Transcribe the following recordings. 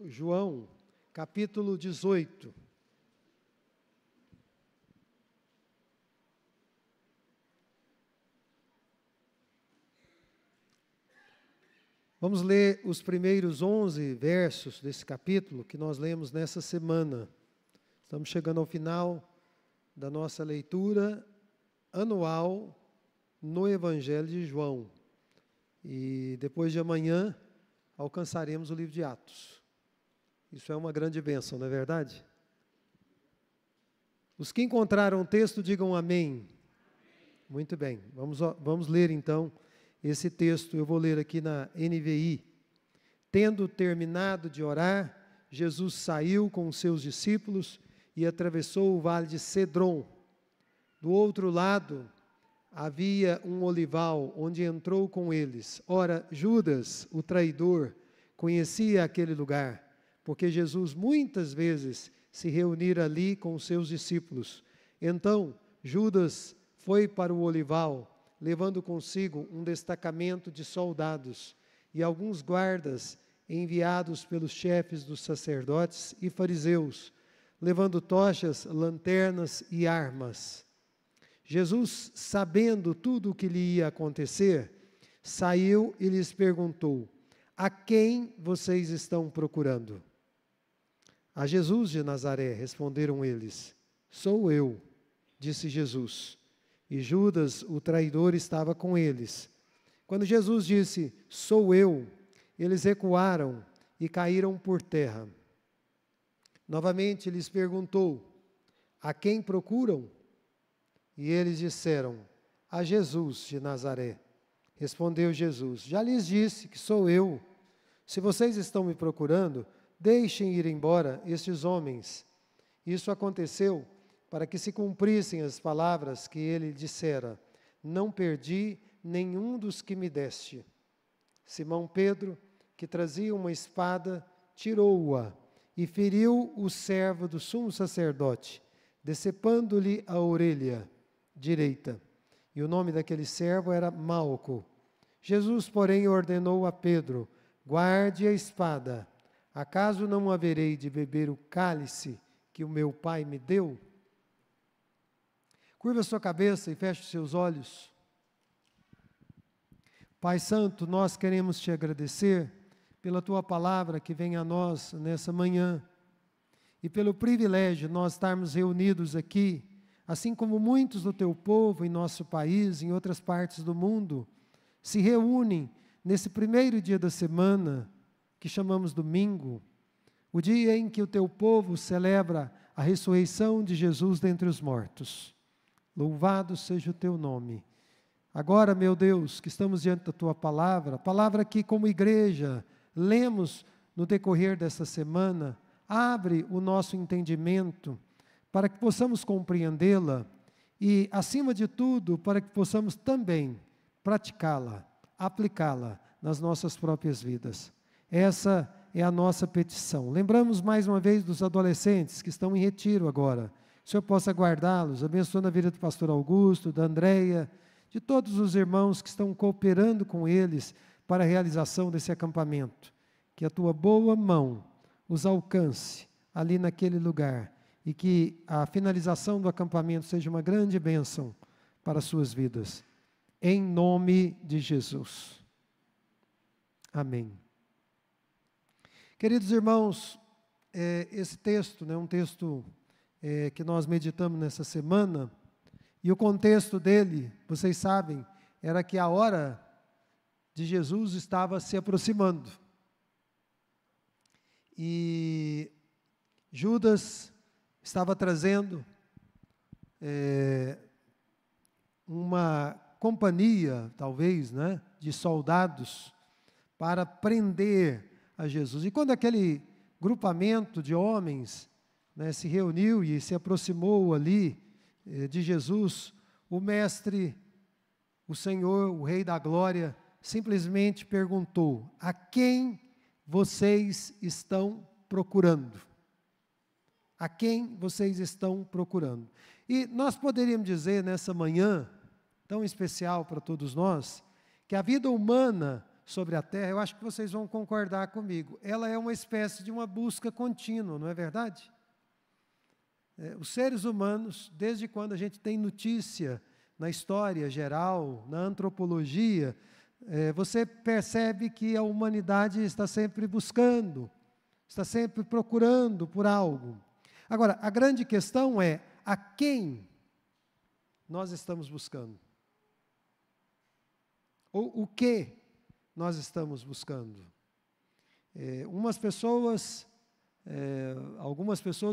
João, capítulo 18. Vamos ler os primeiros 11 versos desse capítulo que nós lemos nessa semana. Estamos chegando ao final da nossa leitura anual no Evangelho de João. E depois de amanhã alcançaremos o livro de Atos. Isso é uma grande bênção, não é verdade? Os que encontraram o texto, digam amém. Muito bem, vamos ler então esse texto. Eu vou ler aqui na NVI. Tendo terminado de orar, Jesus saiu com os seus discípulos e atravessou o vale de Cedron. Do outro lado havia um olival, onde entrou com eles. Ora, Judas, o traidor, conhecia aquele lugar, porque Jesus muitas vezes se reunira ali com os seus discípulos. Então, Judas foi para o olival, levando consigo um destacamento de soldados e alguns guardas enviados pelos chefes dos sacerdotes e fariseus, levando tochas, lanternas e armas. Jesus, sabendo tudo o que lhe ia acontecer, saiu e lhes perguntou: a quem vocês estão procurando? A Jesus de Nazaré, responderam eles. Sou eu, disse Jesus. E Judas, o traidor, estava com eles. Quando Jesus disse, sou eu, eles recuaram e caíram por terra. Novamente lhes perguntou, a quem procuram? E eles disseram, a Jesus de Nazaré. Respondeu Jesus, já lhes disse que sou eu. Se vocês estão me procurando, deixem ir embora estes homens. Isso aconteceu para que se cumprissem as palavras que ele dissera, não perdi nenhum dos que me deste. Simão Pedro, que trazia uma espada, tirou-a e feriu o servo do sumo sacerdote, decepando-lhe a orelha direita. E o nome daquele servo era Malco. Jesus, porém, ordenou a Pedro, guarde a espada. Acaso não haverei de beber o cálice que o meu Pai me deu? Curva a sua cabeça e feche os seus olhos. Pai Santo, nós queremos te agradecer pela tua palavra que vem a nós nessa manhã e pelo privilégio de nós estarmos reunidos aqui, assim como muitos do teu povo em nosso país, em outras partes do mundo, se reúnem nesse primeiro dia da semana, que chamamos domingo, o dia em que o teu povo celebra a ressurreição de Jesus dentre os mortos. Louvado seja o teu nome. Agora, meu Deus, que estamos diante da tua palavra que como igreja lemos no decorrer desta semana, abre o nosso entendimento para que possamos compreendê-la e, acima de tudo, para que possamos também praticá-la, aplicá-la nas nossas próprias vidas. Essa é a nossa petição. Lembramos mais uma vez dos adolescentes que estão em retiro agora. O Senhor possa guardá-los, abençoando a vida do pastor Augusto, da Andréia, de todos os irmãos que estão cooperando com eles para a realização desse acampamento. Que a tua boa mão os alcance ali naquele lugar e que a finalização do acampamento seja uma grande bênção para as suas vidas. Em nome de Jesus. Amém. Queridos irmãos, esse texto é um texto que nós meditamos nessa semana, e o contexto dele, vocês sabem, era que a hora de Jesus estava se aproximando. E Judas estava trazendo uma companhia, talvez, de soldados, para prender a Jesus. E quando aquele grupamento de homens se reuniu e se aproximou ali de Jesus, o mestre, o Senhor, o Rei da Glória, simplesmente perguntou, a quem vocês estão procurando? A quem vocês estão procurando? E nós poderíamos dizer nessa manhã, tão especial para todos nós, que a vida humana sobre a terra, eu acho que vocês vão concordar comigo. Ela é uma espécie de uma busca contínua, não é verdade? Os seres humanos, desde quando a gente tem notícia na história geral, na antropologia, você percebe que a humanidade está sempre buscando, está sempre procurando por algo. Agora, a grande questão é, a quem nós estamos buscando? Ou o que nós estamos buscando? Algumas pessoas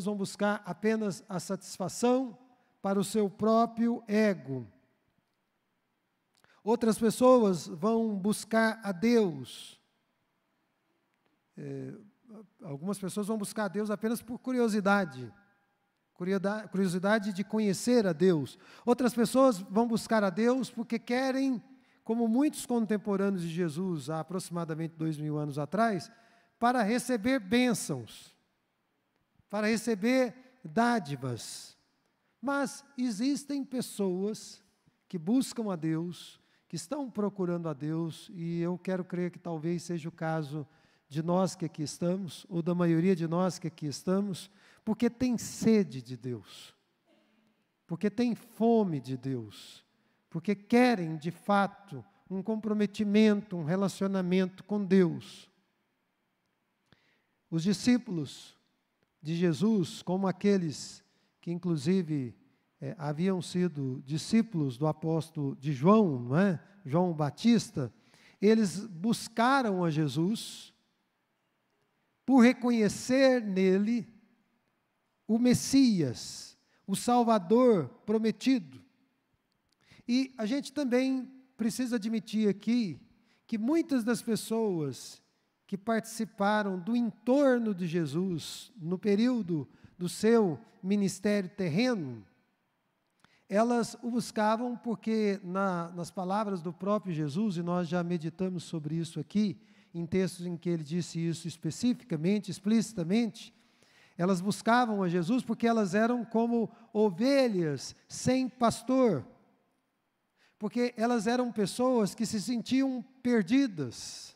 vão buscar apenas a satisfação para o seu próprio ego. Outras pessoas vão buscar a Deus. Algumas pessoas vão buscar a Deus apenas por curiosidade de conhecer a Deus. Outras pessoas vão buscar a Deus porque querem, como muitos contemporâneos de Jesus, há aproximadamente 2000 anos atrás, para receber bênçãos, para receber dádivas. Mas existem pessoas que buscam a Deus, que estão procurando a Deus, e eu quero crer que talvez seja o caso de nós que aqui estamos, ou da maioria de nós que aqui estamos, porque tem sede de Deus, porque tem fome de Deus, porque querem, de fato, um comprometimento, um relacionamento com Deus. Os discípulos de Jesus, como aqueles que, inclusive, haviam sido discípulos do apóstolo de João, não é? João Batista, eles buscaram a Jesus por reconhecer nele o Messias, o Salvador prometido. E a gente também precisa admitir aqui que muitas das pessoas que participaram do entorno de Jesus no período do seu ministério terreno, elas o buscavam porque, nas palavras do próprio Jesus, e nós já meditamos sobre isso aqui, em textos em que ele disse isso especificamente, explicitamente, elas buscavam a Jesus porque elas eram como ovelhas sem pastor, porque elas eram pessoas que se sentiam perdidas,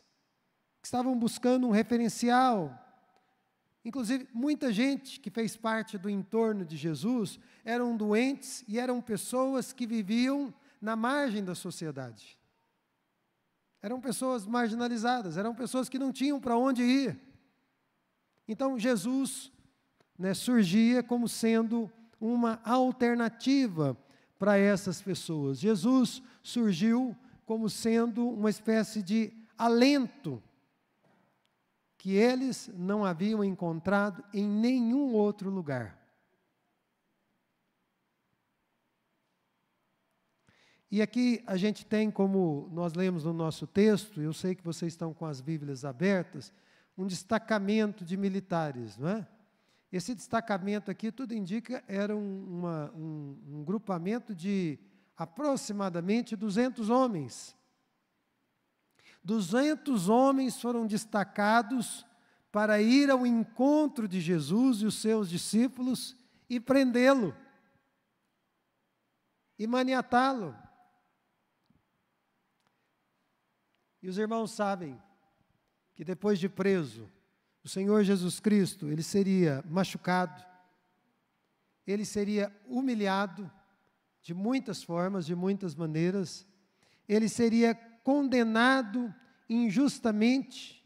que estavam buscando um referencial. Inclusive, muita gente que fez parte do entorno de Jesus eram doentes e eram pessoas que viviam na margem da sociedade. Eram pessoas marginalizadas, eram pessoas que não tinham para onde ir. Então, Jesus, surgia como sendo uma alternativa para essas pessoas. Jesus surgiu como sendo uma espécie de alento que eles não haviam encontrado em nenhum outro lugar. E aqui a gente tem, como nós lemos no nosso texto, eu sei que vocês estão com as Bíblias abertas, um destacamento de militares, não é? Esse destacamento aqui, tudo indica, era um grupamento de aproximadamente 200 homens. 200 homens foram destacados para ir ao encontro de Jesus e os seus discípulos e prendê-lo, e maniatá-lo. E os irmãos sabem que depois de preso, o Senhor Jesus Cristo, ele seria machucado, ele seria humilhado de muitas formas, de muitas maneiras, ele seria condenado injustamente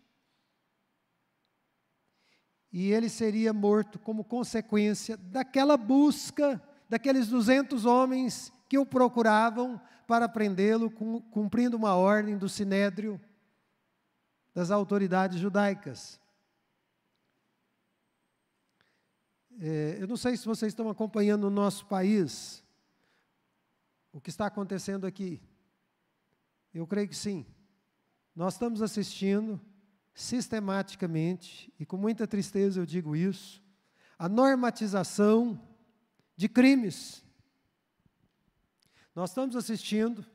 e ele seria morto como consequência daquela busca, daqueles 200 homens que o procuravam para prendê-lo, cumprindo uma ordem do Sinédrio, das autoridades judaicas. Eu não sei se vocês estão acompanhando no nosso país o que está acontecendo aqui. Eu creio que sim. Nós estamos assistindo sistematicamente, e com muita tristeza eu digo isso, a normatização de crimes. Nós estamos assistindo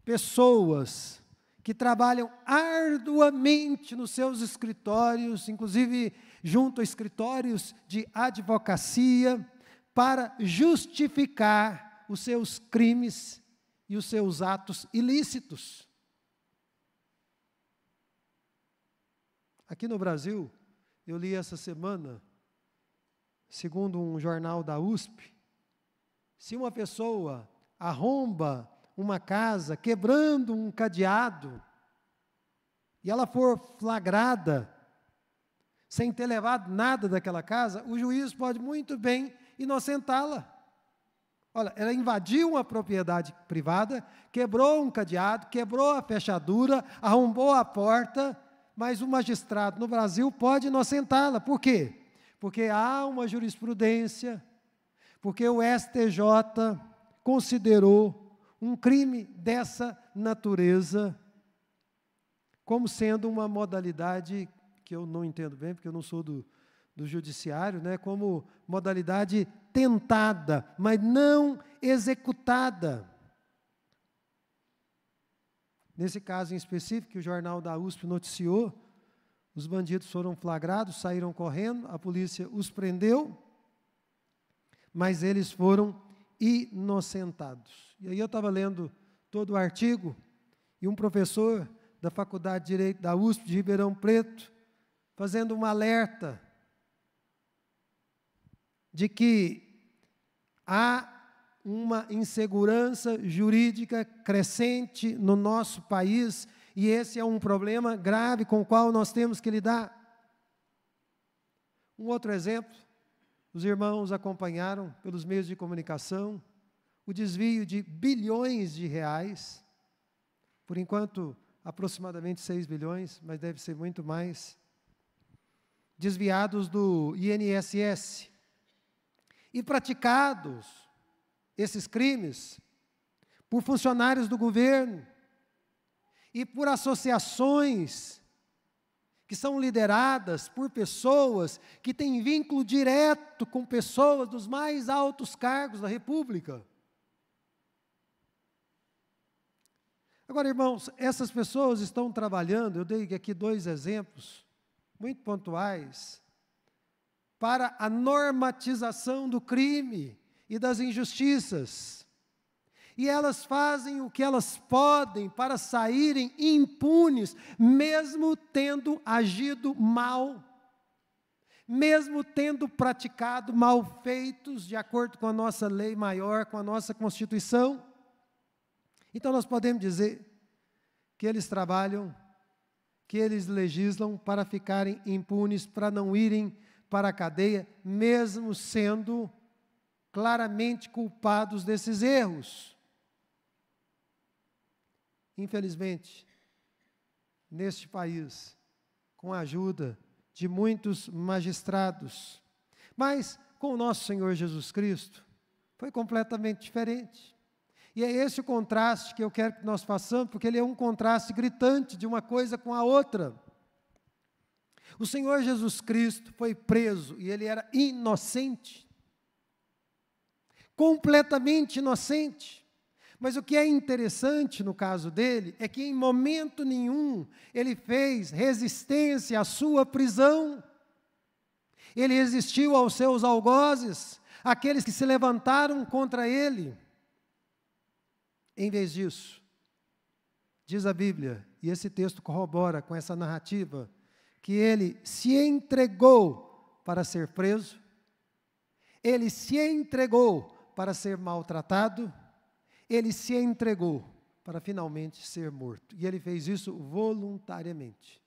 pessoas que trabalham arduamente nos seus escritórios, inclusive junto a escritórios de advocacia, para justificar os seus crimes e os seus atos ilícitos. Aqui no Brasil, eu li essa semana, segundo um jornal da USP, se uma pessoa arromba uma casa quebrando um cadeado, e ela for flagrada, sem ter levado nada daquela casa, o juiz pode muito bem inocentá-la. Olha, ela invadiu uma propriedade privada, quebrou um cadeado, quebrou a fechadura, arrombou a porta, mas o magistrado no Brasil pode inocentá-la. Por quê? Porque há uma jurisprudência, porque o STJ considerou um crime dessa natureza como sendo uma modalidade que eu não entendo bem, porque eu não sou do judiciário, né, como modalidade tentada, mas não executada. Nesse caso em específico, que o jornal da USP noticiou, os bandidos foram flagrados, saíram correndo, a polícia os prendeu, mas eles foram inocentados. E aí eu estava lendo todo o artigo, e um professor da Faculdade de Direito da USP de Ribeirão Preto, fazendo um alerta de que há uma insegurança jurídica crescente no nosso país, e esse é um problema grave com o qual nós temos que lidar. Um outro exemplo, os irmãos acompanharam pelos meios de comunicação o desvio de bilhões de reais, por enquanto aproximadamente 6 bilhões, mas deve ser muito mais, desviados do INSS, e praticados esses crimes por funcionários do governo e por associações que são lideradas por pessoas que têm vínculo direto com pessoas dos mais altos cargos da República. Agora, irmãos, essas pessoas estão trabalhando, eu dei aqui 2 exemplos muito pontuais, para a normatização do crime e das injustiças. E elas fazem o que elas podem para saírem impunes, mesmo tendo agido mal, mesmo tendo praticado malfeitos de acordo com a nossa lei maior, com a nossa Constituição. Então nós podemos dizer que eles trabalham, que eles legislam para ficarem impunes, para não irem para a cadeia, mesmo sendo claramente culpados desses erros. Infelizmente, neste país, com a ajuda de muitos magistrados, mas com o nosso Senhor Jesus Cristo, foi completamente diferente. E é esse o contraste que eu quero que nós façamos, porque ele é um contraste gritante de uma coisa com a outra. O Senhor Jesus Cristo foi preso e ele era inocente, completamente inocente. Mas o que é interessante no caso dele é que em momento nenhum ele fez resistência à sua prisão. Ele resistiu aos seus algozes, aqueles que se levantaram contra ele. Em vez disso, diz a Bíblia, e esse texto corrobora com essa narrativa, que ele se entregou para ser preso, ele se entregou para ser maltratado, ele se entregou para finalmente ser morto. E ele fez isso voluntariamente.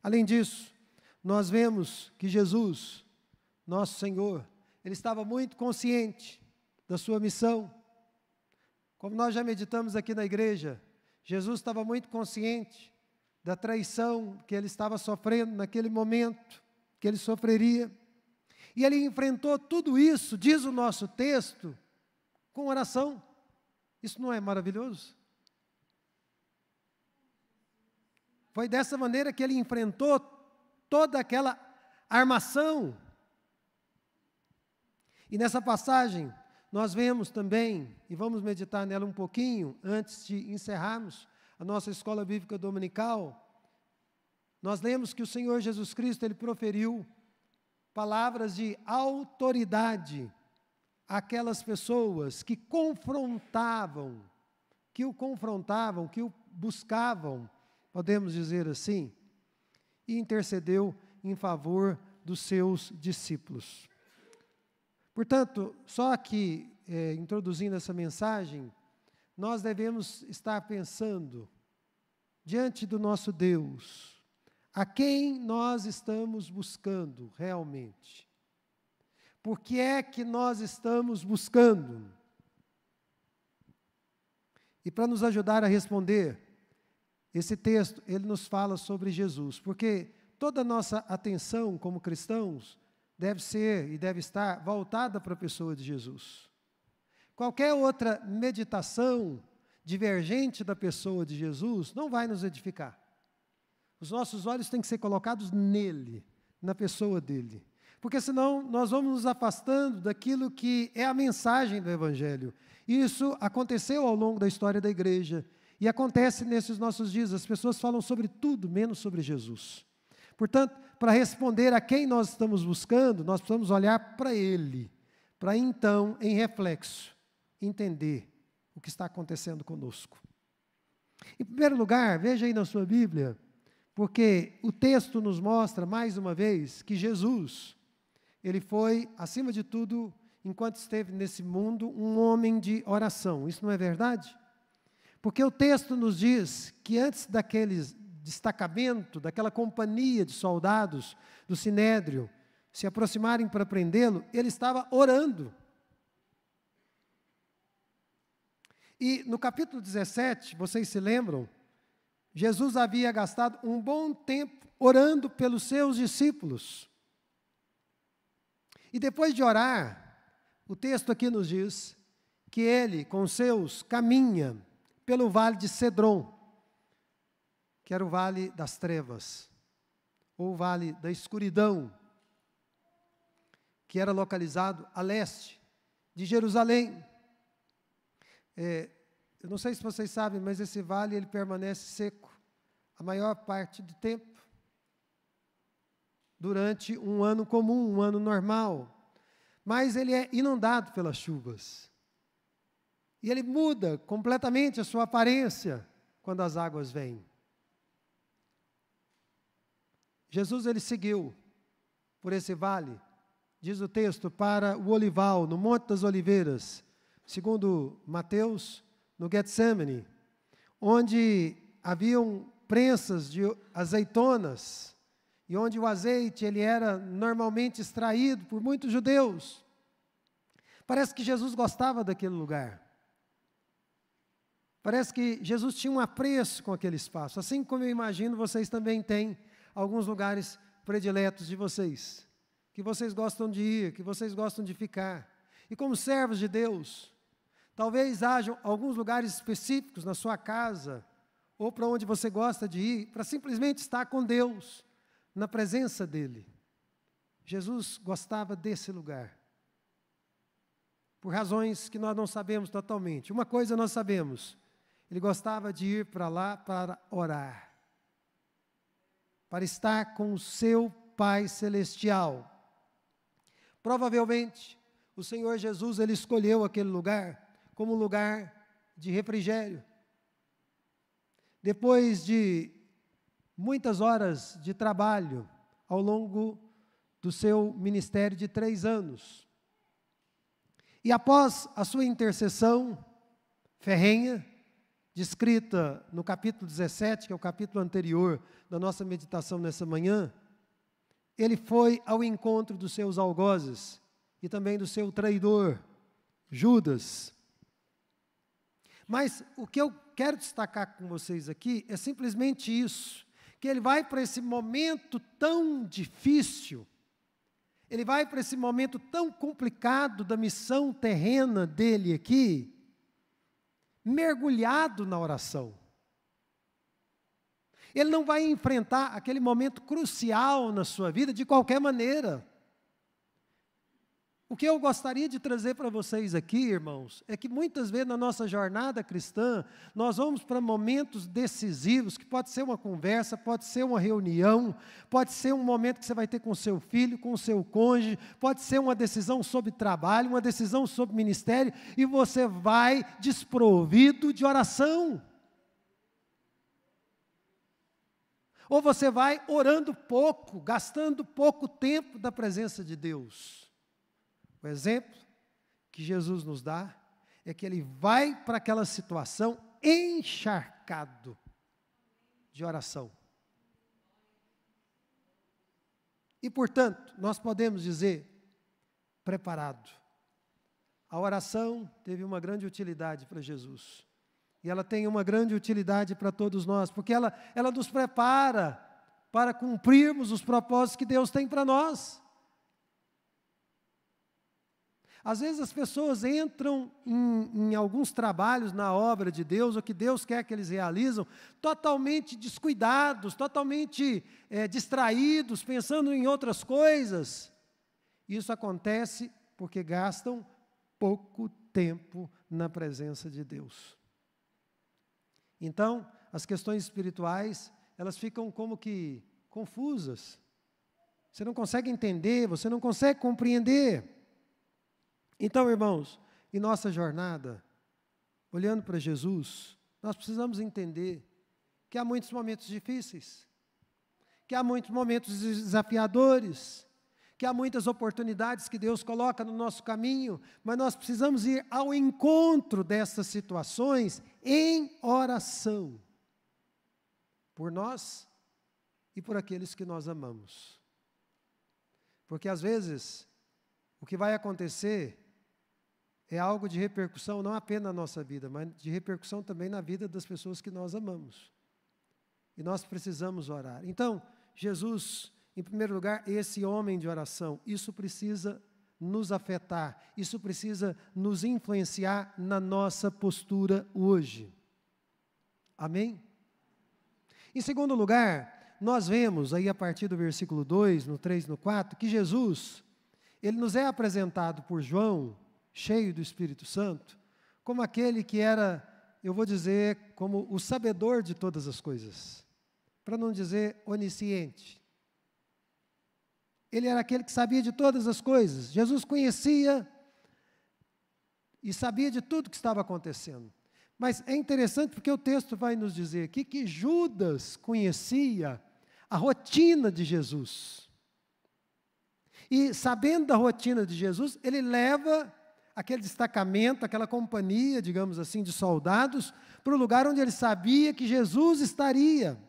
Além disso, nós vemos que Jesus, nosso Senhor, ele estava muito consciente da sua missão. Como nós já meditamos aqui na igreja, Jesus estava muito consciente da traição que ele estava sofrendo naquele momento, que ele sofreria. E ele enfrentou tudo isso, diz o nosso texto, com oração. Isso não é maravilhoso? Foi dessa maneira que ele enfrentou toda aquela armação. E nessa passagem, nós vemos também, e vamos meditar nela um pouquinho, antes de encerrarmos a nossa escola bíblica dominical, nós lemos que o Senhor Jesus Cristo, ele proferiu palavras de autoridade àquelas pessoas que confrontavam, que o buscavam podemos dizer assim, e intercedeu em favor dos seus discípulos. Portanto, só aqui, introduzindo essa mensagem, nós devemos estar pensando, diante do nosso Deus, a quem nós estamos buscando realmente? Por que é que nós estamos buscando? E para nos ajudar a responder, esse texto, ele nos fala sobre Jesus, porque toda a nossa atenção como cristãos deve ser e deve estar voltada para a pessoa de Jesus. Qualquer outra meditação divergente da pessoa de Jesus não vai nos edificar. Os nossos olhos têm que ser colocados nele, na pessoa dele. Porque senão nós vamos nos afastando daquilo que é a mensagem do Evangelho. E isso aconteceu ao longo da história da igreja. E acontece nesses nossos dias. As pessoas falam sobre tudo, menos sobre Jesus. Portanto, para responder a quem nós estamos buscando, nós precisamos olhar para Ele. Para então, em reflexo, entender o que está acontecendo conosco. Em primeiro lugar, veja aí na sua Bíblia, porque o texto nos mostra, mais uma vez, que Jesus, ele foi, acima de tudo, enquanto esteve nesse mundo, um homem de oração. Isso não é verdade? Porque o texto nos diz que antes daquele destacamento, daquela companhia de soldados do Sinédrio se aproximarem para prendê-lo, ele estava orando. E no capítulo 17, vocês se lembram, Jesus havia gastado um bom tempo orando pelos seus discípulos. E depois de orar, o texto aqui nos diz que ele, com os seus, caminha pelo vale de Cedron, que era o vale das trevas, ou o vale da escuridão, que era localizado a leste de Jerusalém. Eu não sei se vocês sabem, mas esse vale ele permanece seco a maior parte do tempo, durante um ano comum, um ano normal. Mas ele é inundado pelas chuvas. E ele muda completamente a sua aparência quando as águas vêm. Jesus ele seguiu por esse vale, diz o texto, para o olival, no Monte das Oliveiras, segundo Mateus, no Getsemane, onde haviam prensas de azeitonas, e onde o azeite ele era normalmente extraído por muitos judeus. Parece que Jesus gostava daquele lugar. Parece que Jesus tinha um apreço com aquele espaço, assim como eu imagino vocês também têm alguns lugares prediletos de vocês, que vocês gostam de ir, que vocês gostam de ficar. E como servos de Deus, talvez hajam alguns lugares específicos na sua casa, ou para onde você gosta de ir, para simplesmente estar com Deus, na presença dEle. Jesus gostava desse lugar, por razões que nós não sabemos totalmente. Uma coisa nós sabemos, ele gostava de ir para lá para orar, para estar com o seu Pai Celestial. Provavelmente, o Senhor Jesus, ele escolheu aquele lugar como um lugar de refrigério. Depois de muitas horas de trabalho ao longo do seu ministério de 3 anos. E após a sua intercessão ferrenha, descrita no capítulo 17, que é o capítulo anterior da nossa meditação nessa manhã, ele foi ao encontro dos seus algozes e também do seu traidor, Judas. Mas o que eu quero destacar com vocês aqui é simplesmente isso, que ele vai para esse momento tão difícil, ele vai para esse momento tão complicado da missão terrena dele aqui, mergulhado na oração. Ele não vai enfrentar aquele momento crucial na sua vida de qualquer maneira. O que eu gostaria de trazer para vocês aqui, irmãos, é que muitas vezes na nossa jornada cristã, nós vamos para momentos decisivos, que pode ser uma conversa, pode ser uma reunião, pode ser um momento que você vai ter com o seu filho, com o seu cônjuge, pode ser uma decisão sobre trabalho, uma decisão sobre ministério, e você vai desprovido de oração. Ou você vai orando pouco, gastando pouco tempo da presença de Deus. O exemplo que Jesus nos dá é que ele vai para aquela situação encharcado de oração. E, portanto, nós podemos dizer, preparado. A oração teve uma grande utilidade para Jesus. E ela tem uma grande utilidade para todos nós, porque ela nos prepara para cumprirmos os propósitos que Deus tem para nós. Às vezes as pessoas entram em alguns trabalhos na obra de Deus, ou que Deus quer que eles realizam, totalmente descuidados, totalmente distraídos, pensando em outras coisas. Isso acontece porque gastam pouco tempo na presença de Deus. Então, as questões espirituais, elas ficam como que confusas. Você não consegue entender, você não consegue compreender. Então, irmãos, em nossa jornada, olhando para Jesus, nós precisamos entender que há muitos momentos difíceis, que há muitos momentos desafiadores, que há muitas oportunidades que Deus coloca no nosso caminho, mas nós precisamos ir ao encontro dessas situações em oração, por nós e por aqueles que nós amamos. Porque às vezes, o que vai acontecer é algo de repercussão não apenas na nossa vida, mas de repercussão também na vida das pessoas que nós amamos. E nós precisamos orar. Então, Jesus, em primeiro lugar, esse homem de oração, isso precisa nos afetar, isso precisa nos influenciar na nossa postura hoje. Amém? Em segundo lugar, nós vemos aí a partir do versículo 2, no 3, no 4, que Jesus, ele nos é apresentado por João, cheio do Espírito Santo, como aquele que era, eu vou dizer, como o sabedor de todas as coisas, para não dizer onisciente. Ele era aquele que sabia de todas as coisas. Jesus conhecia e sabia de tudo que estava acontecendo. Mas é interessante porque o texto vai nos dizer aqui que Judas conhecia a rotina de Jesus. E sabendo da rotina de Jesus, ele leva aquele destacamento, aquela companhia, digamos assim, de soldados, para o lugar onde ele sabia que Jesus estaria.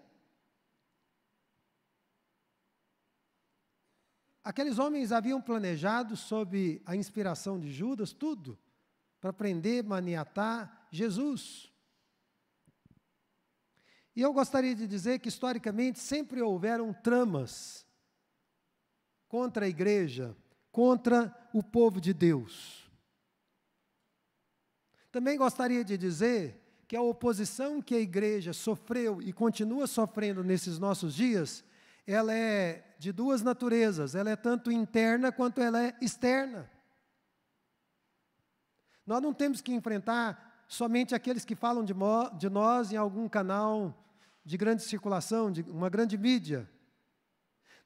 Aqueles homens haviam planejado, sob a inspiração de Judas, tudo, para prender, maniatar Jesus. E eu gostaria de dizer que, historicamente, sempre houveram tramas contra a igreja, contra o povo de Deus. Também gostaria de dizer que a oposição que a igreja sofreu e continua sofrendo nesses nossos dias, ela é de duas naturezas, ela é tanto interna quanto ela é externa. Nós não temos que enfrentar somente aqueles que falam de nós em algum canal de grande circulação, de uma grande mídia.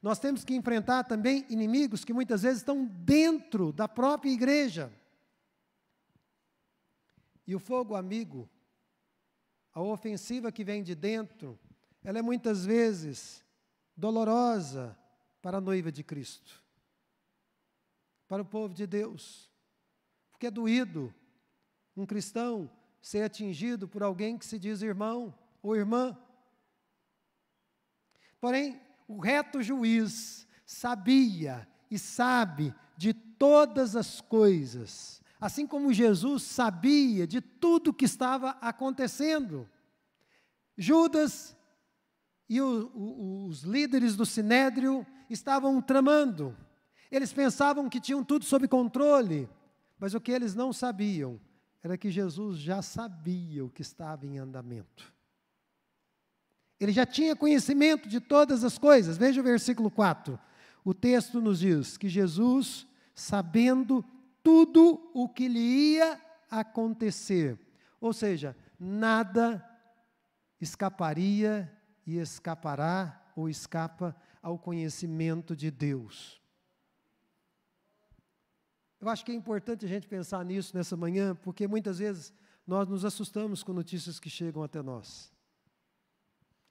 Nós temos que enfrentar também inimigos que muitas vezes estão dentro da própria igreja. E o fogo amigo, a ofensiva que vem de dentro, ela é muitas vezes dolorosa para a noiva de Cristo, para o povo de Deus, porque é doído um cristão ser atingido por alguém que se diz irmão ou irmã. Porém, o reto juiz sabia e sabe de todas as coisas, assim como Jesus sabia de tudo o que estava acontecendo. Judas e os líderes do Sinédrio estavam tramando. Eles pensavam que tinham tudo sob controle, mas o que eles não sabiam era que Jesus já sabia o que estava em andamento. Ele já tinha conhecimento de todas as coisas. Veja o versículo 4. O texto nos diz que Jesus, sabendo tudo o que lhe ia acontecer, ou seja, nada escaparia e escapará ou escapa ao conhecimento de Deus. Eu acho que é importante a gente pensar nisso nessa manhã, porque muitas vezes nós nos assustamos com notícias que chegam até nós.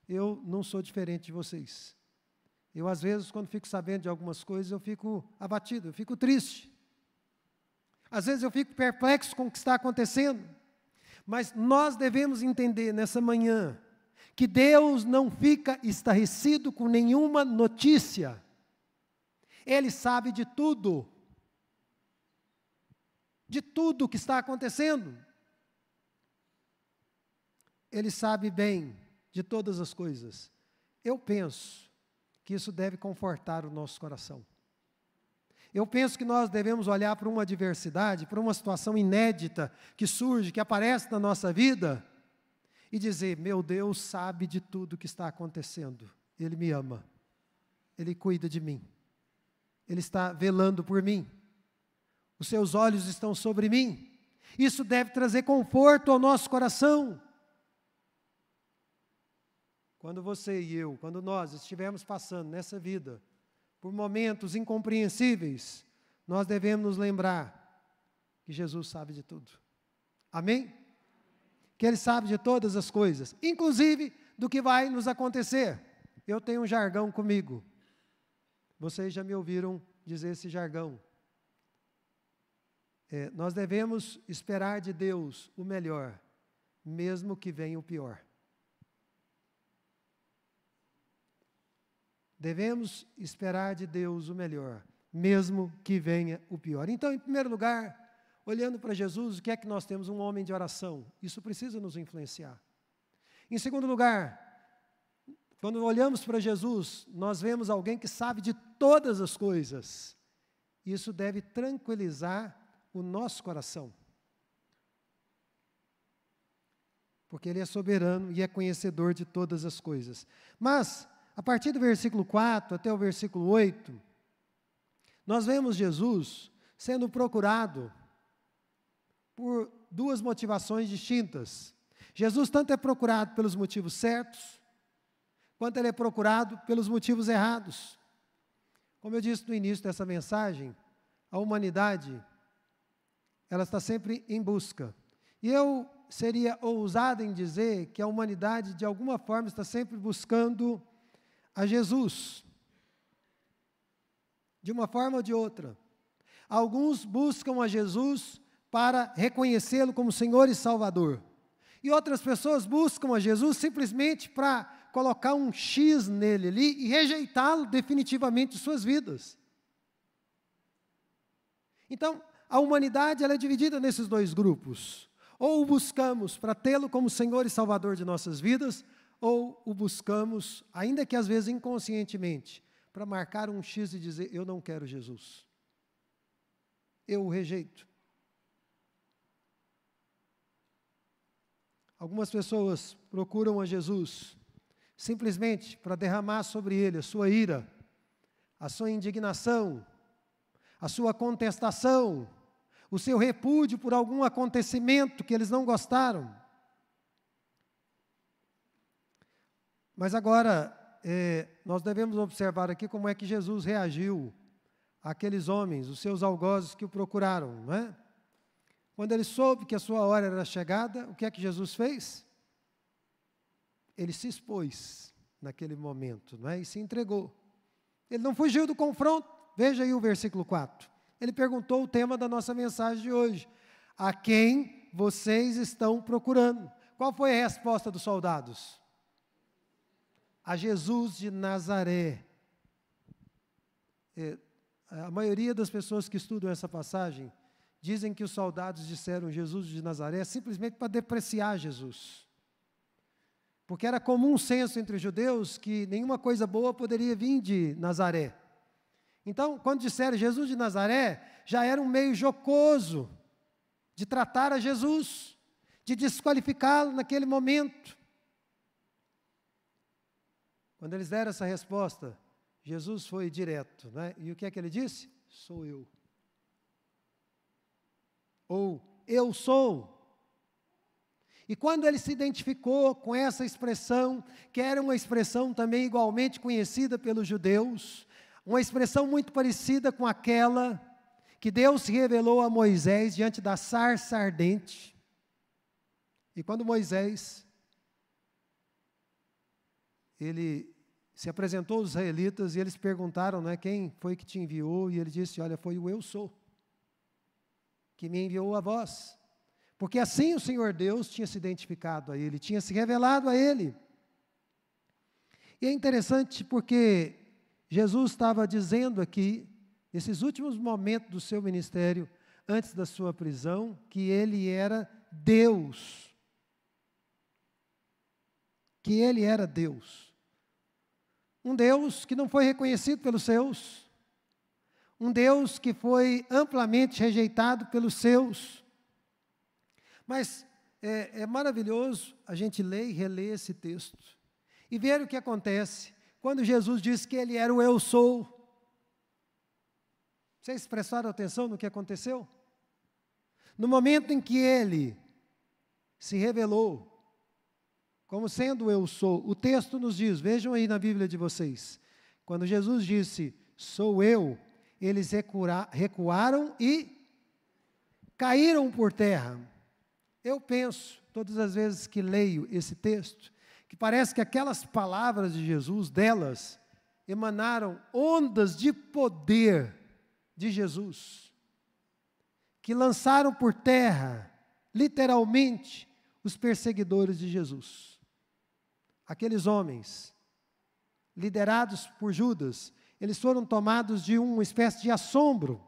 eu não sou diferente de vocês. Eu, às vezes, quando fico sabendo de algumas coisas, eu fico abatido, eu fico triste. Às vezes eu fico perplexo com o que está acontecendo. Mas nós devemos entender nessa manhã que Deus não fica estarrecido com nenhuma notícia. Ele sabe de tudo que está acontecendo. Ele sabe bem de todas as coisas. Eu penso que isso deve confortar o nosso coração. Eu penso que nós devemos olhar para uma adversidade, para uma situação inédita que surge, que aparece na nossa vida, e dizer, meu Deus sabe de tudo que está acontecendo. Ele me ama. Ele cuida de mim. Ele está velando por mim. Os seus olhos estão sobre mim. Isso deve trazer conforto ao nosso coração. Quando você e eu, quando nós estivermos passando nessa vida por momentos incompreensíveis, nós devemos nos lembrar que Jesus sabe de tudo. Amém? Que Ele sabe de todas as coisas, inclusive do que vai nos acontecer. Eu tenho um jargão comigo. Vocês já me ouviram dizer esse jargão. Nós devemos esperar de Deus o melhor, mesmo que venha o pior. Devemos esperar de Deus o melhor, mesmo que venha o pior. Então, em primeiro lugar, olhando para Jesus, o que é que nós temos? Um homem de oração. Isso precisa nos influenciar. Em segundo lugar, quando olhamos para Jesus, nós vemos alguém que sabe de todas as coisas. Isso deve tranquilizar o nosso coração. Porque Ele é soberano e é conhecedor de todas as coisas. Mas, a partir do versículo 4 até o versículo 8, nós vemos Jesus sendo procurado por duas motivações distintas. Jesus tanto é procurado pelos motivos certos, quanto Ele é procurado pelos motivos errados. Como eu disse no início dessa mensagem, a humanidade, ela está sempre em busca. E eu seria ousado em dizer que a humanidade, de alguma forma, está sempre buscando a Jesus, de uma forma ou de outra. Alguns buscam a Jesus para reconhecê-lo como Senhor e Salvador. E outras pessoas buscam a Jesus simplesmente para colocar um X nele ali e rejeitá-lo definitivamente de suas vidas. Então, a humanidade ela é dividida nesses dois grupos. Ou o buscamos para tê-lo como Senhor e Salvador de nossas vidas, ou o buscamos, ainda que às vezes inconscientemente, para marcar um X e dizer, eu não quero Jesus. Eu o rejeito. Algumas pessoas procuram a Jesus simplesmente para derramar sobre ele a sua ira, a sua indignação, a sua contestação, o seu repúdio por algum acontecimento que eles não gostaram. Mas agora, nós devemos observar aqui como é que Jesus reagiu àqueles homens, os seus algozes que o procuraram, não é? Quando ele soube que a sua hora era chegada, o que é que Jesus fez? Ele se expôs naquele momento, não é? E se entregou. Ele não fugiu do confronto. Veja aí o versículo 4. Ele perguntou o tema da nossa mensagem de hoje. A quem vocês estão procurando? Qual foi a resposta dos soldados? A Jesus de Nazaré. A maioria das pessoas que estudam essa passagem dizem que os soldados disseram Jesus de Nazaré simplesmente para depreciar Jesus. Porque era comum senso entre os judeus que nenhuma coisa boa poderia vir de Nazaré. Então, quando disseram Jesus de Nazaré, já era um meio jocoso de tratar a Jesus, de desqualificá-lo naquele momento. Quando eles deram essa resposta, Jesus foi direto, né? E o que é que ele disse? Sou eu. Ou, eu sou. E quando ele se identificou com essa expressão, que era uma expressão também igualmente conhecida pelos judeus, uma expressão muito parecida com aquela que Deus revelou a Moisés diante da sarça ardente. E quando Moisés ele se apresentou aos israelitas e eles perguntaram, né, quem foi que te enviou, e ele disse, olha, foi o eu sou, que me enviou a vós. Porque assim o Senhor Deus tinha se identificado a ele, tinha se revelado a ele. E é interessante porque Jesus estava dizendo aqui, nesses últimos momentos do seu ministério, antes da sua prisão, que ele era Deus. Que ele era Deus. Um Deus que não foi reconhecido pelos seus. Um Deus que foi amplamente rejeitado pelos seus. Mas é maravilhoso a gente ler e reler esse texto e ver o que acontece quando Jesus disse que ele era o eu sou. Vocês prestaram atenção no que aconteceu? No momento em que ele se revelou como sendo o eu sou, o texto nos diz, vejam aí na Bíblia de vocês, quando Jesus disse, sou eu, eles recuaram e caíram por terra. Eu penso, todas as vezes que leio esse texto, que parece que aquelas palavras de Jesus, delas, emanaram ondas de poder de Jesus, que lançaram por terra, literalmente, os perseguidores de Jesus. Aqueles homens, liderados por Judas, eles foram tomados de uma espécie de assombro.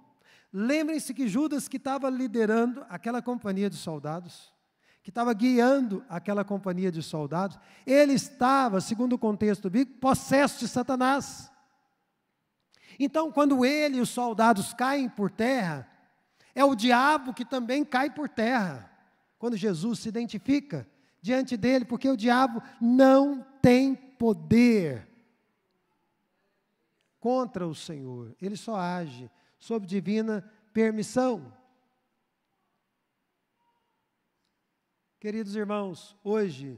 Lembrem-se que Judas, que estava liderando aquela companhia de soldados, que estava guiando aquela companhia de soldados, ele estava, segundo o contexto bíblico, possesso de Satanás. Então, quando ele e os soldados caem por terra, é o diabo que também cai por terra, quando Jesus se identifica diante dele, porque o diabo não tem poder contra o Senhor, ele só age sob divina permissão. Queridos irmãos, hoje,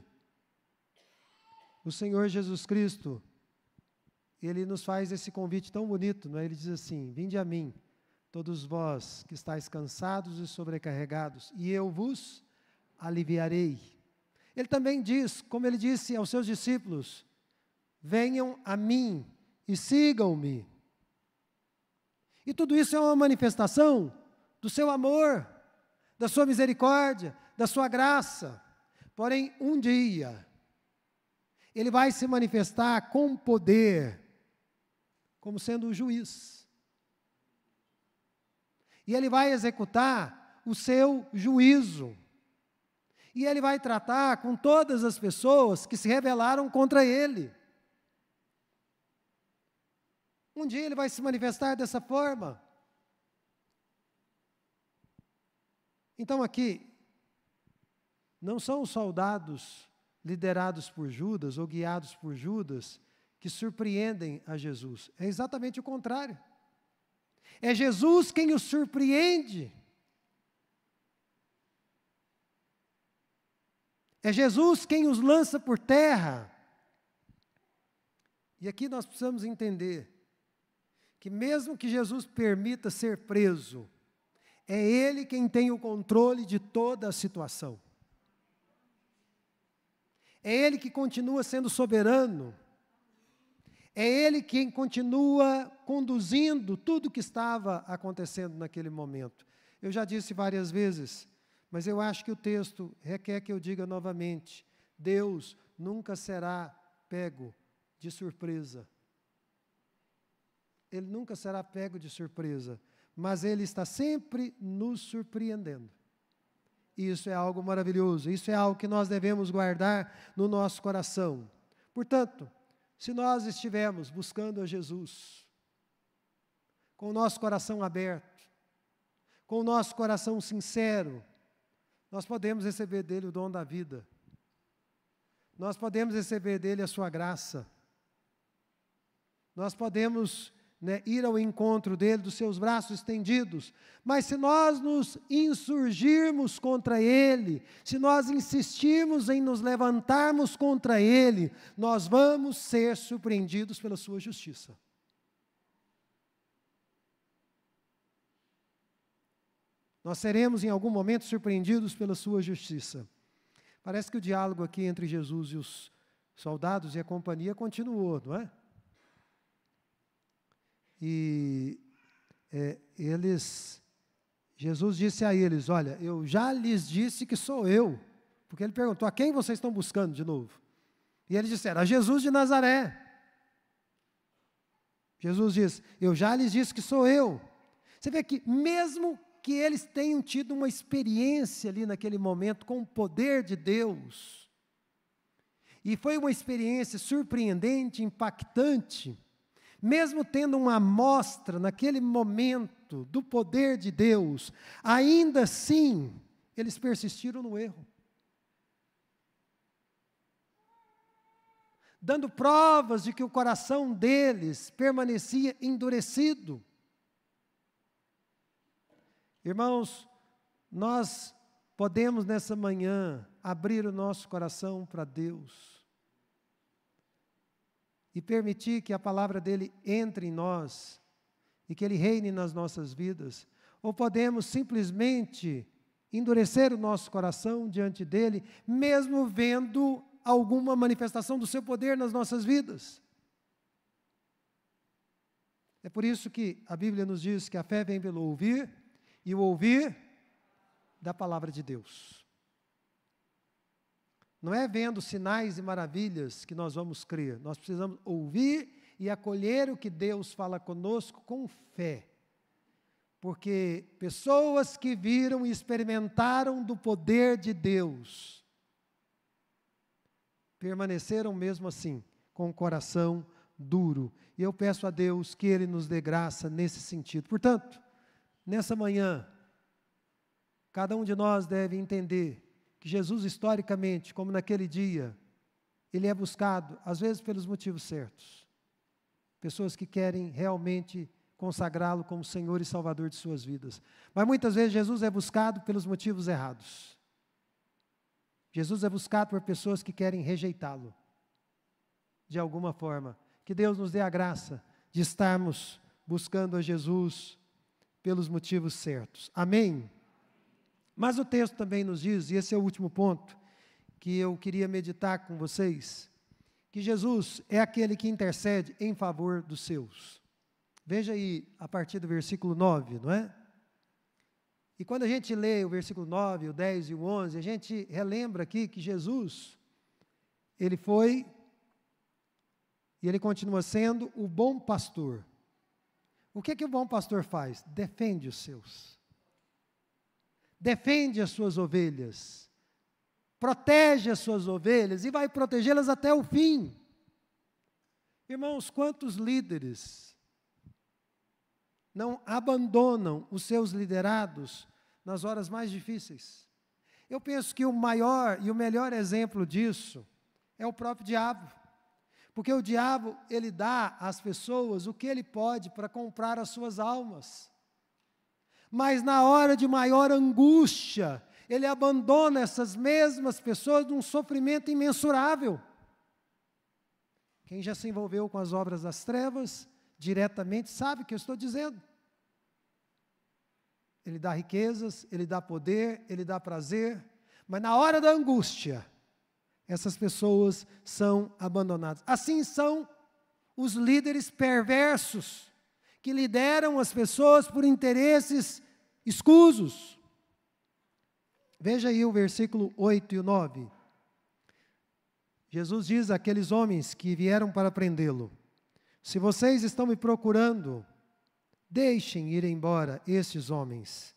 o Senhor Jesus Cristo, Ele nos faz esse convite tão bonito, não é? Ele diz assim, vinde a mim, todos vós que estáis cansados e sobrecarregados, e eu vos aliviarei. Ele também diz, como Ele disse aos seus discípulos, venham a mim e sigam-me. E tudo isso é uma manifestação do seu amor, da sua misericórdia, da sua graça. Porém, um dia, Ele vai se manifestar com poder, como sendo o juiz. E Ele vai executar o seu juízo. E Ele vai tratar com todas as pessoas que se rebelaram contra Ele. Um dia Ele vai se manifestar dessa forma. Então aqui, não são os soldados liderados por Judas ou guiados por Judas que surpreendem a Jesus. É exatamente o contrário. É Jesus quem os surpreende. É Jesus quem os lança por terra. E aqui nós precisamos entender que mesmo que Jesus permita ser preso, é Ele quem tem o controle de toda a situação. É Ele que continua sendo soberano. É Ele quem continua conduzindo tudo o que estava acontecendo naquele momento. Eu já disse várias vezes, mas eu acho que o texto requer que eu diga novamente, Deus nunca será pego de surpresa. Ele nunca será pego de surpresa, mas Ele está sempre nos surpreendendo. E isso é algo maravilhoso, isso é algo que nós devemos guardar no nosso coração. Portanto, se nós estivermos buscando a Jesus, com o nosso coração aberto, com o nosso coração sincero, nós podemos receber dEle o dom da vida. Nós podemos receber dEle a sua graça. Nós podemos ir ao encontro dEle, dos seus braços estendidos. Mas se nós nos insurgirmos contra Ele, se nós insistirmos em nos levantarmos contra Ele, nós vamos ser surpreendidos pela sua justiça. Nós seremos em algum momento surpreendidos pela sua justiça. Parece que o diálogo aqui entre Jesus e os Soldados e a companhia continuou, não é? E Jesus disse a eles, olha, eu já lhes disse que sou eu. Porque ele perguntou, a quem vocês estão buscando de novo? E eles disseram, a Jesus de Nazaré. Jesus disse, eu já lhes disse que sou eu. Você vê que mesmo que eles tenham tido uma experiência ali naquele momento com o poder de Deus, e foi uma experiência surpreendente, impactante, mesmo tendo uma amostra naquele momento do poder de Deus, ainda assim, eles persistiram no erro. Dando provas de que o coração deles permanecia endurecido. Irmãos, nós podemos nessa manhã abrir o nosso coração para Deus e permitir que a palavra dele entre em nós e que ele reine nas nossas vidas, ou podemos simplesmente endurecer o nosso coração diante dele, mesmo vendo alguma manifestação do seu poder nas nossas vidas. É por isso que a Bíblia nos diz que a fé vem pelo ouvir, e o ouvir da palavra de Deus. Não é vendo sinais e maravilhas que nós vamos crer, nós precisamos ouvir e acolher o que Deus fala conosco com fé. Porque pessoas que viram e experimentaram do poder de Deus, permaneceram mesmo assim, com o coração duro. E eu peço a Deus que Ele nos dê graça nesse sentido. Portanto, nessa manhã, cada um de nós deve entender que Jesus, historicamente, como naquele dia, Ele é buscado, às vezes pelos motivos certos. Pessoas que querem realmente consagrá-lo como Senhor e Salvador de suas vidas. Mas muitas vezes Jesus é buscado pelos motivos errados. Jesus é buscado por pessoas que querem rejeitá-lo, de alguma forma. Que Deus nos dê a graça de estarmos buscando a Jesus pelos motivos certos. Amém? Mas o texto também nos diz, e esse é o último ponto que eu queria meditar com vocês, que Jesus é aquele que intercede em favor dos seus. Veja aí, a partir do versículo 9, não é? E quando a gente lê o versículo 9, o 10 e o 11, a gente relembra aqui que Jesus, Ele foi, e Ele continua sendo o bom pastor. O que o bom pastor faz? Defende os seus. Defende as suas ovelhas. Protege as suas ovelhas e vai protegê-las até o fim. Irmãos, quantos líderes não abandonam os seus liderados nas horas mais difíceis? Eu penso que o maior e o melhor exemplo disso é o próprio diabo. Porque o diabo, ele dá às pessoas o que ele pode para comprar as suas almas. Mas na hora de maior angústia, ele abandona essas mesmas pessoas num sofrimento imensurável. Quem já se envolveu com as obras das trevas, diretamente, sabe o que eu estou dizendo. Ele dá riquezas, ele dá poder, ele dá prazer, mas na hora da angústia, essas pessoas são abandonadas. Assim são os líderes perversos, que lideram as pessoas por interesses escusos. Veja aí o versículo 8 e o 9. Jesus diz àqueles homens que vieram para prendê-lo: se vocês estão me procurando, deixem ir embora estes homens.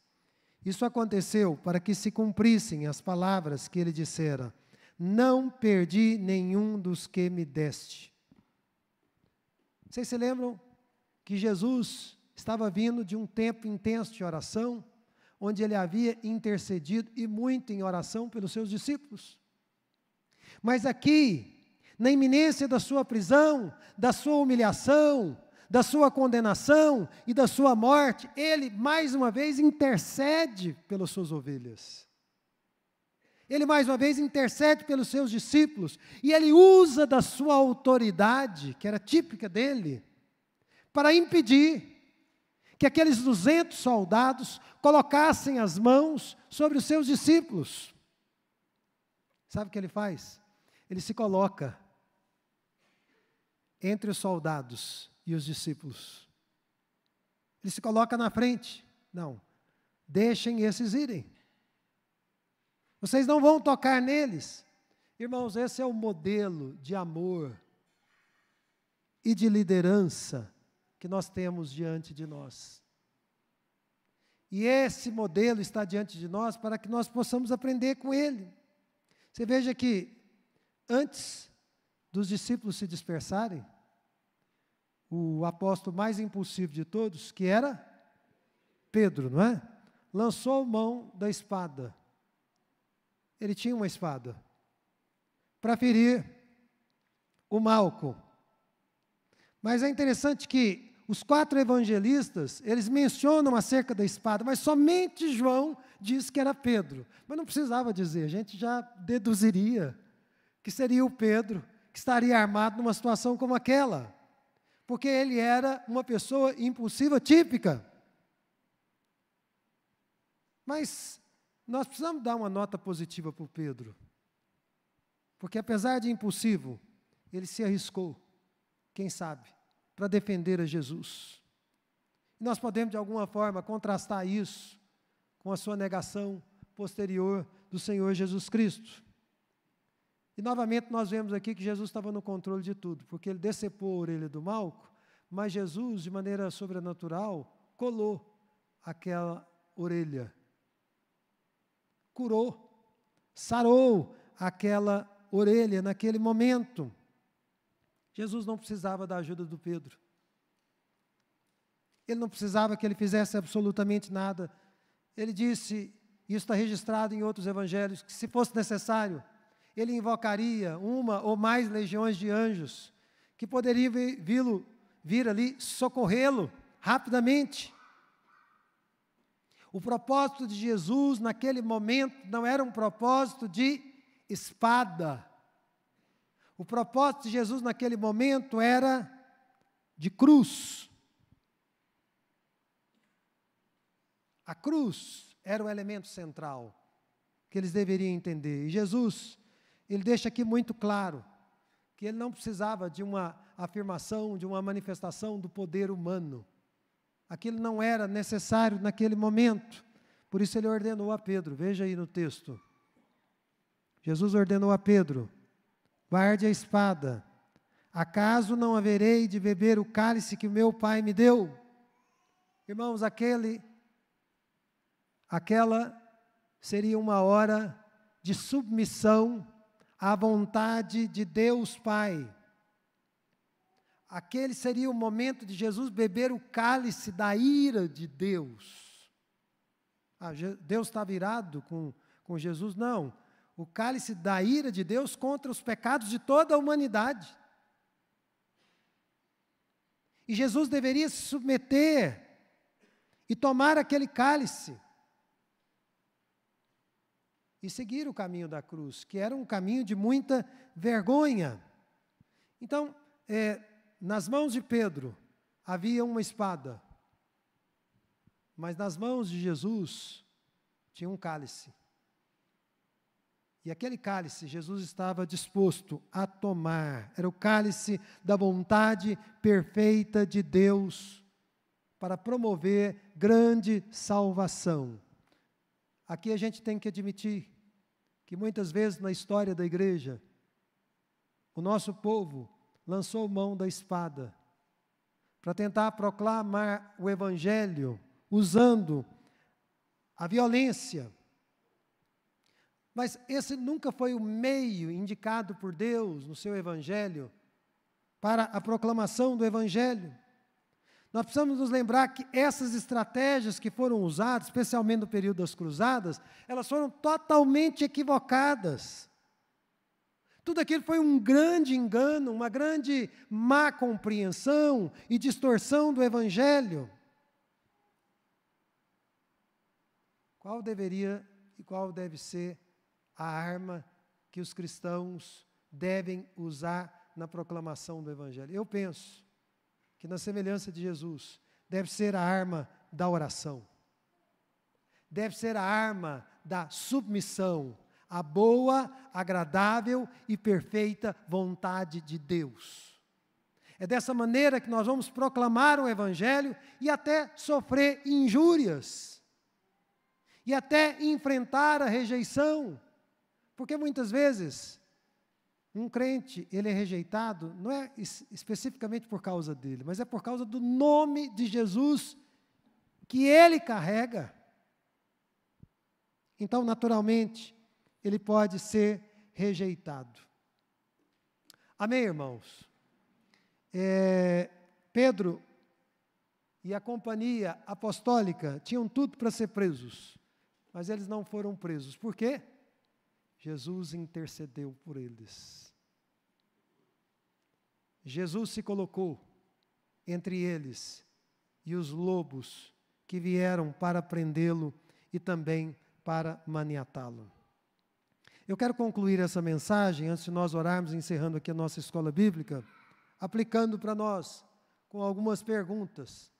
Isso aconteceu para que se cumprissem as palavras que ele dissera: não perdi nenhum dos que me deste. Vocês se lembram que Jesus estava vindo de um tempo intenso de oração, onde ele havia intercedido e muito em oração pelos seus discípulos. Mas aqui, na iminência da sua prisão, da sua humilhação, da sua condenação e da sua morte, ele mais uma vez intercede pelas suas ovelhas. Ele mais uma vez intercede pelos seus discípulos, e ele usa da sua autoridade, que era típica dele, para impedir que aqueles 200 soldados colocassem as mãos sobre os seus discípulos. Sabe o que ele faz? Ele se coloca entre os soldados e os discípulos. Ele se coloca na frente. Não, deixem esses irem. Vocês não vão tocar neles. Irmãos, esse é o modelo de amor e de liderança que nós temos diante de nós. E esse modelo está diante de nós para que nós possamos aprender com ele. Você veja que, antes dos discípulos se dispersarem, o apóstolo mais impulsivo de todos, que era Pedro, não é? Lançou mão da espada. Ele tinha uma espada para ferir o Malco. Mas é interessante que os 4 evangelistas, eles mencionam acerca da espada, mas somente João diz que era Pedro. Mas não precisava dizer, a gente já deduziria que seria o Pedro que estaria armado numa situação como aquela, porque ele era uma pessoa impulsiva típica. Mas nós precisamos dar uma nota positiva para o Pedro, porque apesar de impulsivo, ele se arriscou, quem sabe, para defender a Jesus. E nós podemos, de alguma forma, contrastar isso com a sua negação posterior do Senhor Jesus Cristo. E, novamente, nós vemos aqui que Jesus estava no controle de tudo, porque ele decepou a orelha do Malco, mas Jesus, de maneira sobrenatural, colou aquela orelha, curou, sarou aquela orelha naquele momento. Jesus não precisava da ajuda do Pedro. Ele não precisava que ele fizesse absolutamente nada. Ele disse, isso está registrado em outros evangelhos, que se fosse necessário, ele invocaria uma ou mais legiões de anjos, que poderiam vir ali socorrê-lo rapidamente. O propósito de Jesus naquele momento não era um propósito de espada. O propósito de Jesus naquele momento era de cruz. A cruz era o elemento central que eles deveriam entender. E Jesus, ele deixa aqui muito claro que ele não precisava de uma afirmação, de uma manifestação do poder humano. Aquilo não era necessário naquele momento. Por isso ele ordenou a Pedro, veja aí no texto. Jesus ordenou a Pedro: guarde a espada. Acaso não haverei de beber o cálice que o meu Pai me deu? Irmãos, aquela seria uma hora de submissão à vontade de Deus Pai. Aquele seria o momento de Jesus beber o cálice da ira de Deus. Deus estava irado com Jesus? Não. O cálice da ira de Deus contra os pecados de toda a humanidade. E Jesus deveria se submeter e tomar aquele cálice e seguir o caminho da cruz, que era um caminho de muita vergonha. Então, nas mãos de Pedro havia uma espada, mas nas mãos de Jesus tinha um cálice. E aquele cálice Jesus estava disposto a tomar. Era o cálice da vontade perfeita de Deus para promover grande salvação. Aqui a gente tem que admitir que muitas vezes na história da igreja, o nosso povo lançou mão da espada para tentar proclamar o Evangelho usando a violência. Mas esse nunca foi o meio indicado por Deus no seu Evangelho para a proclamação do Evangelho. Nós precisamos nos lembrar que essas estratégias que foram usadas, especialmente no período das cruzadas, elas foram totalmente equivocadas. Tudo aquilo foi um grande engano, uma grande má compreensão e distorção do Evangelho. Qual deveria e qual deve ser a arma que os cristãos devem usar na proclamação do Evangelho? Eu penso que, na semelhança de Jesus, deve ser a arma da oração. Deve ser a arma da submissão à boa, agradável e perfeita vontade de Deus. É dessa maneira que nós vamos proclamar o Evangelho e até sofrer injúrias. E até enfrentar a rejeição. Porque muitas vezes, um crente, ele é rejeitado, não é especificamente por causa dele, mas é por causa do nome de Jesus que ele carrega. Então, naturalmente, ele pode ser rejeitado. Amém, irmãos? Pedro e a companhia apostólica tinham tudo para ser presos, mas eles não foram presos. Por quê? Jesus intercedeu por eles. Jesus se colocou entre eles e os lobos que vieram para prendê-lo e também para maniatá-lo. Eu quero concluir essa mensagem, antes de nós orarmos, encerrando aqui a nossa escola bíblica, aplicando para nós com algumas perguntas.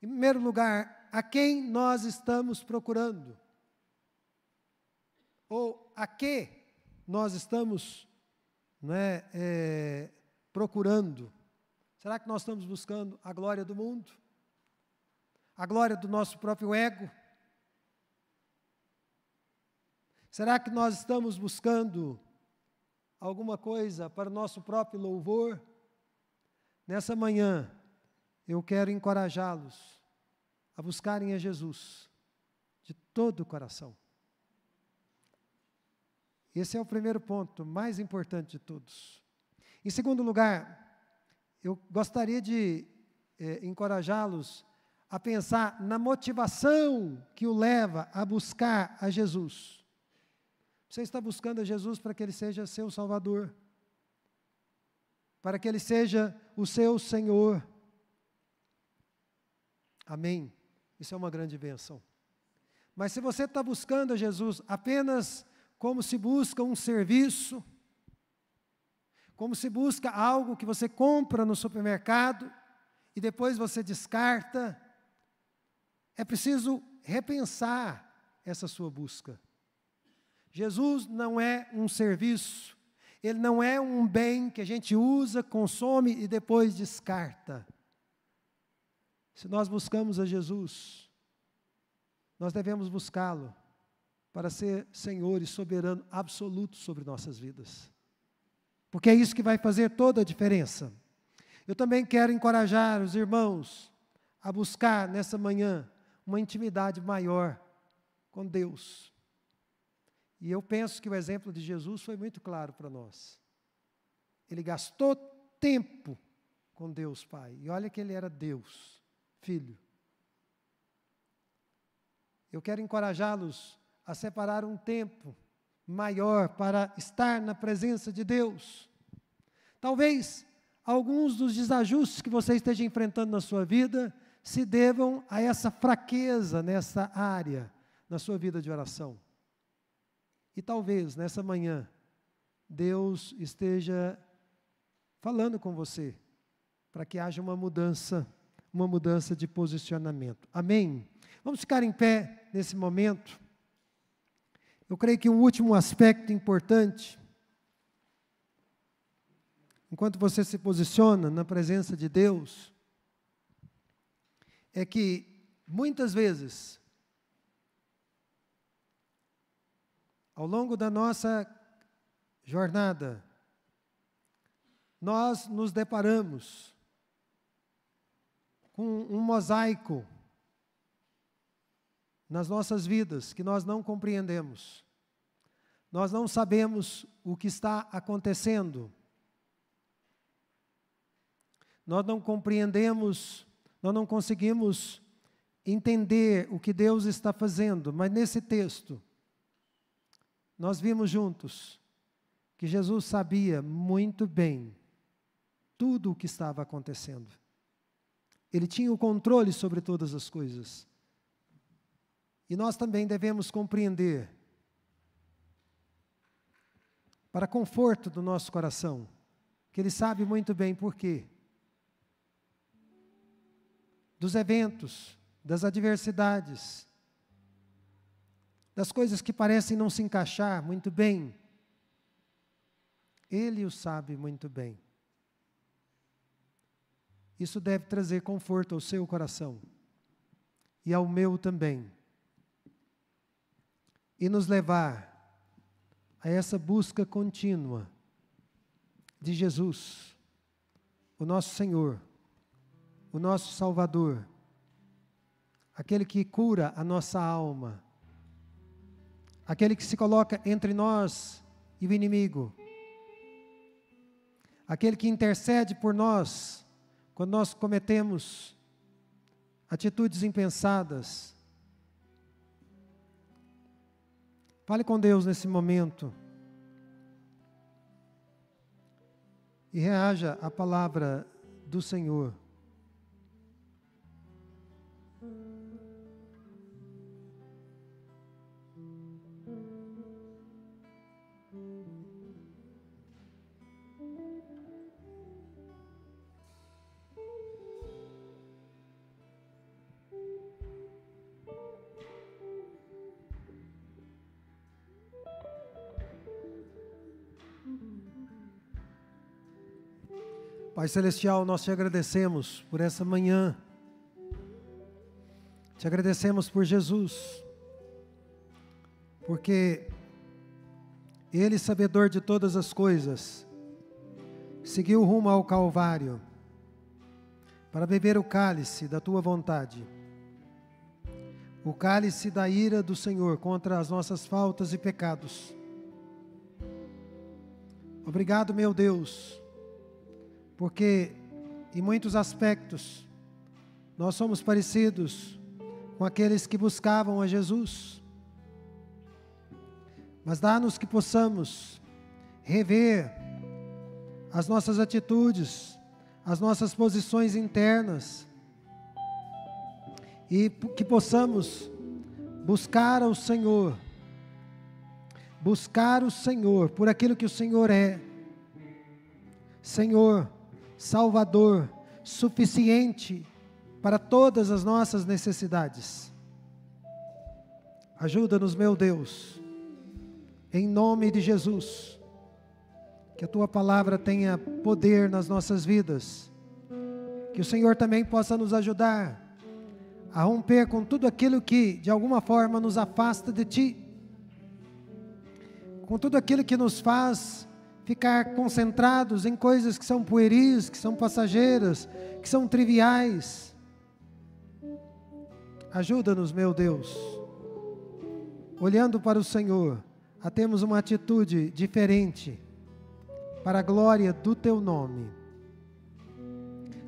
Em primeiro lugar, a quem nós estamos procurando? Ou a que nós estamos procurando? Será que nós estamos buscando a glória do mundo? A glória do nosso próprio ego? Será que nós estamos buscando alguma coisa para o nosso próprio louvor? Nessa manhã, eu quero encorajá-los a buscarem a Jesus de todo o coração. Esse é o primeiro ponto, mais importante de todos. Em segundo lugar, eu gostaria de encorajá-los a pensar na motivação que o leva a buscar a Jesus. Você está buscando a Jesus para que Ele seja seu Salvador, para que Ele seja o seu Senhor. Amém? Isso é uma grande bênção. Mas se você está buscando a Jesus apenas como se busca um serviço, como se busca algo que você compra no supermercado e depois você descarta, é preciso repensar essa sua busca. Jesus não é um serviço, Ele não é um bem que a gente usa, consome e depois descarta. Se nós buscamos a Jesus, nós devemos buscá-lo para ser Senhor e soberano absoluto sobre nossas vidas. Porque é isso que vai fazer toda a diferença. Eu também quero encorajar os irmãos a buscar nessa manhã uma intimidade maior com Deus. E eu penso que o exemplo de Jesus foi muito claro para nós. Ele gastou tempo com Deus Pai. E olha que Ele era Deus, Filho. Eu quero encorajá-los a separar um tempo maior para estar na presença de Deus. Talvez alguns dos desajustes que você esteja enfrentando na sua vida se devam a essa fraqueza nessa área, na sua vida de oração. E talvez, nessa manhã, Deus esteja falando com você, para que haja uma mudança de posicionamento. Amém? Vamos ficar em pé nesse momento. Eu creio que um último aspecto importante, enquanto você se posiciona na presença de Deus, é que, muitas vezes, ao longo da nossa jornada, nós nos deparamos com um mosaico nas nossas vidas que nós não compreendemos. Nós não sabemos o que está acontecendo. Nós não compreendemos, nós não conseguimos entender o que Deus está fazendo. Mas nesse texto, nós vimos juntos que Jesus sabia muito bem tudo o que estava acontecendo. Ele tinha o controle sobre todas as coisas. E nós também devemos compreender, para conforto do nosso coração, que Ele sabe muito bem por quê. Dos eventos, das adversidades, das coisas que parecem não se encaixar muito bem, Ele o sabe muito bem. isso deve trazer conforto ao seu coração e ao meu também, e nos levar a essa busca contínua de Jesus, o nosso Senhor, o nosso Salvador, aquele que cura a nossa alma, aquele que se coloca entre nós e o inimigo, aquele que intercede por nós quando nós cometemos atitudes impensadas. Fale com Deus nesse momento e reaja à palavra do Senhor. Pai Celestial, nós te agradecemos por essa manhã, te agradecemos por Jesus, porque Ele, sabedor de todas as coisas, seguiu rumo ao Calvário, para beber o cálice da Tua vontade, o cálice da ira do Senhor contra as nossas faltas e pecados. Obrigado, meu Deus, porque em muitos aspectos nós somos parecidos com aqueles que buscavam a Jesus, mas dá-nos que possamos rever as nossas atitudes, as nossas posições internas, e que possamos buscar o Senhor por aquilo que o Senhor é, Senhor, Salvador, suficiente para todas as nossas necessidades. Ajuda-nos, meu Deus, em nome de Jesus, que a Tua palavra tenha poder nas nossas vidas, que o Senhor também possa nos ajudar a romper com tudo aquilo que de alguma forma nos afasta de Ti, com tudo aquilo que nos faz ficar concentrados em coisas que são pueris, que são passageiras, que são triviais. Ajuda-nos, meu Deus, olhando para o Senhor, a termos uma atitude diferente, para a glória do Teu nome.